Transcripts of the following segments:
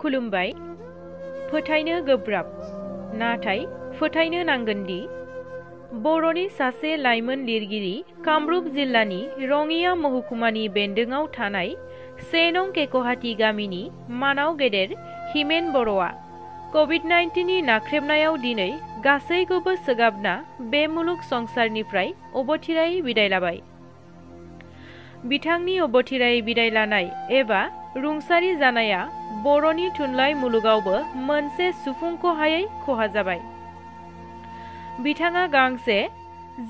खुलुमबाय। फोथायनो गोब्राब, नाथाय फोथायनो नांगोनदि बर'नि सासे लाइमोन लिरगिरि कामरुप जिल्लानि रङिया महकुमानि बेन्दोङाव थानाय 1 नं केकहाटी गामिनि मानाव गेदेर हिमेन बर'आ कभिड-19 नि नाख्रेबनायाव दिनै गासैखौबो सोगाबना बे मुलुग संसारनिफ्राय अबथिरायै बिदाय लाबाय। बिथांनि अबथिरायै बिदाय लानाय एबा रुंसारि जानाया बर'नि थुनलाइ मुलुगावबो मोनसे सुफुंख'हायै खहा जाबाय। बिथाङा गांसे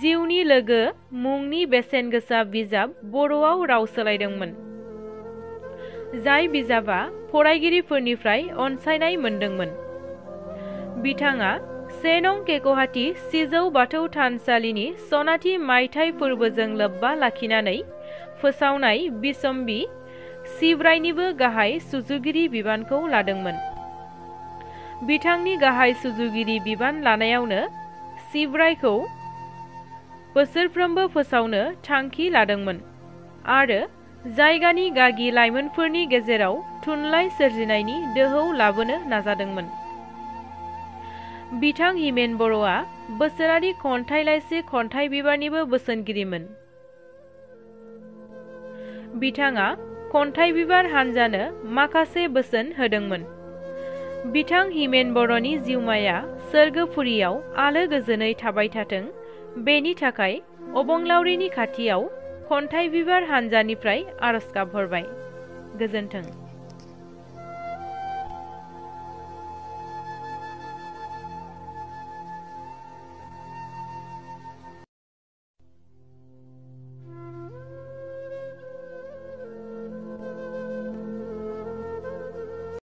जिउनि लोगो मुंनि बेसेन गोसा बिजाब बर'आव राव सोलायदोंमोन, जाय बिजाबा फरायगिरिफोरनिफ्राय अनसायनाय मोनदोंमोन। बिथाङा 1 नं केकहाटी सिजौ बाथौ थानसालिनि सनाथि मायथाइ फोरबोजों लोब्बा लाखिनानै फोसावनाय बिसम्बि सिब्रायनिबो गाहाय सुजुगिरि बिबानखौ लादोंमोन। बिथांनि गाहाय सुजुगिरि बिबान लानायावनो सिब्रायखौ बोसोरफ्रोमबो फोसावनो थांखि लादोंमोन आरो जायगानि गागि लाइमोनफोरनि गेजेराव थुनलाइ सोरजिनायनि दोहौ लाबोनो नाजादोंमोन। बिथां हिमेन बर'आ बोसोरारि खन्थाइ लाइसि खन्थाइ बिबारनिबो बोसोनगिरिमोन। बिथाङा खन्थाइ बिबार हानजानो माखासे बोसोन होदोंमोन। बिथां हिमेन बर'नि जिउमाया सोरगोफुरियाव आलो गोजोनै थाबाय थाथों, बेनि थाखाय अबंलावरिनि खाथियाव खन्थाइ बिबार हानजानिफ्राय आरज गाबहरबाय। गोजोन्थों।